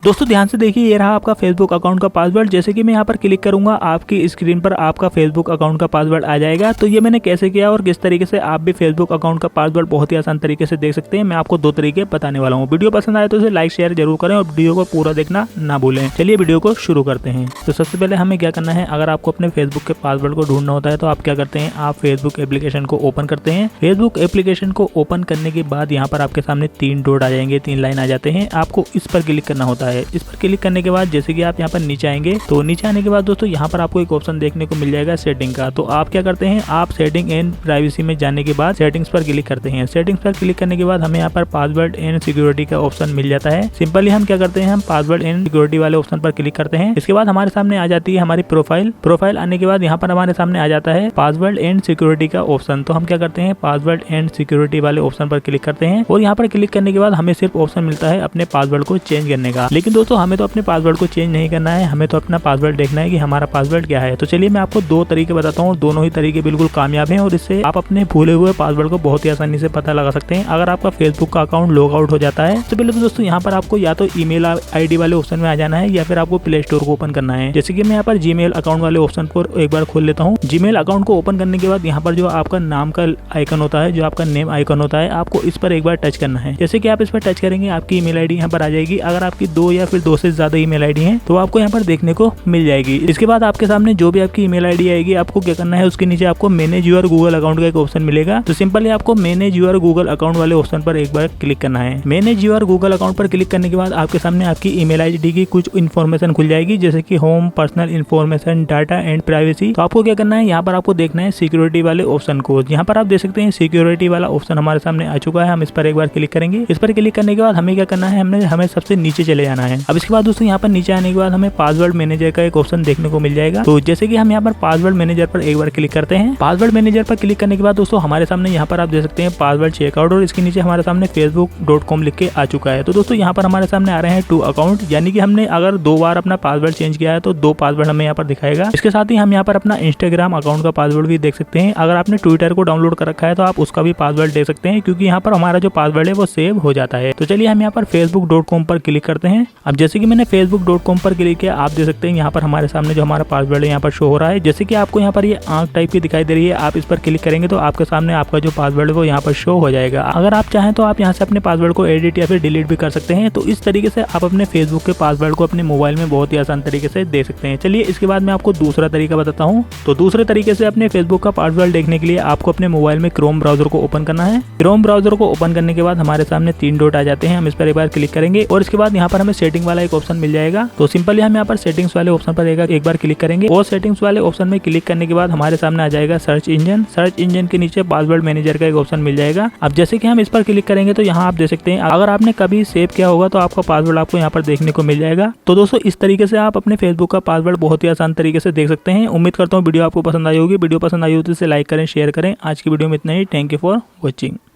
दोस्तों ध्यान से देखिए, ये रहा आपका फेसबुक अकाउंट का पासवर्ड। जैसे कि मैं यहाँ पर क्लिक करूंगा, आपकी स्क्रीन पर आपका फेसबुक अकाउंट का पासवर्ड आ जाएगा। तो ये मैंने कैसे किया और किस तरीके से आप भी फेसबुक अकाउंट का पासवर्ड बहुत ही आसान तरीके से देख सकते हैं, मैं आपको दो तरीके बताने वाला हूँ। वीडियो पसंद आए तो इसे लाइक शेयर जरूर करें और वीडियो को पूरा देखना ना भूलें। चलिए वीडियो को शुरू करते हैं। तो सबसे पहले हमें क्या करना है, अगर आपको अपने फेसबुक के पासवर्ड को ढूंढना होता है तो आप क्या करते हैं, आप फेसबुक एप्लीकेशन को ओपन करते हैं। फेसबुक एप्लीकेशन को ओपन करने के बाद यहाँ पर आपके सामने तीन डॉट आ जाएंगे, तीन लाइन आ जाते हैं। आपको इस पर क्लिक करना होता है। इस पर क्लिक करने के बाद जैसे कि आप यहाँ पर नीचे आएंगे तो नीचे आने के बाद दोस्तों यहाँ पर आपको एक ऑप्शन देखने को मिल जाएगा सेटिंग का। तो आप क्या करते हैं, आप सेटिंग एंड प्राइवेसी में जाने के बाद सेटिंग्स पर क्लिक करते हैं। सेटिंग्स पर क्लिक करने के बाद हमें यहाँ पर पासवर्ड एंड सिक्योरिटी का ऑप्शन मिल जाता है। सिंपली हम क्या करते हैं, हम पासवर्ड एंड सिक्योरिटी वाले ऑप्शन पर क्लिक करते हैं। इसके बाद हमारे सामने आ जाती है हमारी प्रोफाइल आने के बाद यहाँ पर हमारे सामने आ जाता है पासवर्ड एंड सिक्योरिटी का ऑप्शन। तो हम क्या करते हैं, पासवर्ड एंड सिक्योरिटी वाले ऑप्शन पर क्लिक करते हैं और यहाँ पर क्लिक करने के बाद हमें सिर्फ ऑप्शन मिलता है अपने पासवर्ड को चेंज करने का। लेकिन दोस्तों हमें तो अपने पासवर्ड को चेंज नहीं करना है, हमें तो अपना पासवर्ड देखना है कि हमारा पासवर्ड क्या है। तो चलिए मैं आपको दो तरीके बताता हूँ, दोनों ही तरीके बिल्कुल कामयाब हैं और इससे आप अपने भूले हुए पासवर्ड को बहुत ही आसानी से पता लगा सकते हैं। अगर आपका फेसबुक का अकाउंट लॉग आउट हो जाता है तो पहले तो दोस्तों यहाँ पर आपको या तो ईमेल आईडी वाले ऑप्शन में आ जाना है या फिर आपको प्ले स्टोर को ओपन करना है। जैसे कि मैं यहाँ पर जीमेल अकाउंट वाले ऑप्शन पर एक बार खोल लेता हूँ। जीमेल अकाउंट को ओपन करने के बाद यहाँ पर जो आपका नाम का आइकन होता है, जो आपका नेम आइकन होता है, आपको इस पर एक बार टच करना है। जैसे कि आप इस पर टच करेंगे आपकी ईमेल आईडी यहाँ पर आ जाएगी। अगर आपकी दो या फिर दो से ज्यादा ईमेल आईडी है तो आपको यहाँ पर देखने को मिल जाएगी। इसके बाद आपके सामने जो भी आपकी ईमेल आईडी आएगी, आपको क्या करना है, उसके नीचे आपको मैनेज योर गूगल अकाउंट का एक ऑप्शन मिलेगा। तो सिंपली आपको मैनेज योर गूगल अकाउंट वाले ऑप्शन पर एक बार क्लिक करना है। मैनेज योर गूगल अकाउंट पर क्लिक करने के बाद आपके सामने आपकी ईमेल आईडी की कुछ इन्फॉर्मेशन खुल जाएगी, जैसे कि home, personal information, data and privacy. तो आपको क्या करना है, यहाँ पर आपको देखना है सिक्योरिटी वाले ऑप्शन को। यहाँ पर आप देख सकते हैं सिक्योरिटी वाला ऑप्शन हमारे सामने आ चुका है। हम इस पर एक बार क्लिक करेंगे। इस पर क्लिक करने के बाद हमें क्या करना है, हमें सबसे नीचे चले जाना है। अब इसके बाद दोस्तों यहाँ पर नीचे आने के बाद हमें पासवर्ड मैनेजर का एक ऑप्शन देखने को मिल जाएगा। तो जैसे कि हम यहाँ पर पासवर्ड मैनेजर पर एक बार क्लिक करते हैं। पासवर्ड मैनेजर पर क्लिक करने के बाद दोस्तों हमारे सामने यहाँ पर आप देख सकते हैं पासवर्ड चेकआउट और इसके नीचे हमारे सामने facebook.com लिख के आ चुका है। तो दोस्तों यहाँ पर हमारे सामने आ रहे हैं 2 अकाउंट, यानी कि हमने अगर 2 बार अपना पासवर्ड चेंज किया है तो 2 पासवर्ड हमें यहाँ पर दिखाएगा। इसके साथ ही हम यहाँ पर अपना इंस्टाग्राम अकाउंट का पासवर्ड भी देख सकते हैं। अगर आपने ट्विटर को डाउनलोड कर रखा है तो आप उसका भी पासवर्ड देख सकते हैं, क्योंकि यहाँ पर हमारा जो पासवर्ड है वो सेव हो जाता है। तो चलिए हम यहाँ पर facebook.com पर क्लिक करते हैं। अब जैसे कि मैंने facebook.com पर क्लिक किया, आप देख सकते हैं यहाँ पर हमारे सामने जो हमारा पासवर्ड है यहाँ पर शो हो रहा है। जैसे कि आपको यहाँ पर ये आंख टाइप की दिखाई दे रही है, आप इस पर क्लिक करेंगे तो आपके सामने आपका जो पासवर्ड है वो यहाँ पर शो हो जाएगा। अगर आप चाहें तो आप यहाँ से अपने पासवर्ड को एडिट या फिर डिलीट भी कर सकते हैं। तो इस तरीके से आप अपने फेसबुक के पासवर्ड को अपने मोबाइल में बहुत ही आसान तरीके से देख सकते हैं। चलिए इसके बाद मैं आपको दूसरा तरीका बताता हूँ। तो दूसरे तरीके से अपने फेसबुक का पासवर्ड देखने के लिए आपको अपने मोबाइल में क्रोम ब्राउजर को ओपन करना है। क्रोम ब्राउजर को ओपन करने के बाद हमारे सामने 3 डॉट आ जाते हैं। हम इस पर एक बार क्लिक करेंगे और इसके बाद यहाँ पर हमें सेटिंग वाला एक ऑप्शन मिल जाएगा। तो सिंपली हम यहाँ पर सेटिंग्स वाले ऑप्शन पर एक बार क्लिक करेंगे और सेटिंग्स वाले ऑप्शन में क्लिक करने के बाद हमारे सामने आ जाएगा सर्च इंजन के नीचे पासवर्ड मैनेजर का एक ऑप्शन मिल जाएगा। अब जैसे कि हम इस पर क्लिक करेंगे तो यहाँ आप देख सकते हैं, अगर आपने कभी सेव किया होगा तो आपका पासवर्ड आपको यहाँ पर देखने को मिल जाएगा। तो दोस्तों इस तरीके से आप अपने फेसबुक का पासवर्ड बहुत ही आसान तरीके से देख सकते हैं। उम्मीद करता हूँ वीडियो आपको पसंद आई होगी। वीडियो पसंद आई हो तो इसे लाइक करें, शेयर करें। आज की वीडियो में इतना ही। Thank you for watching.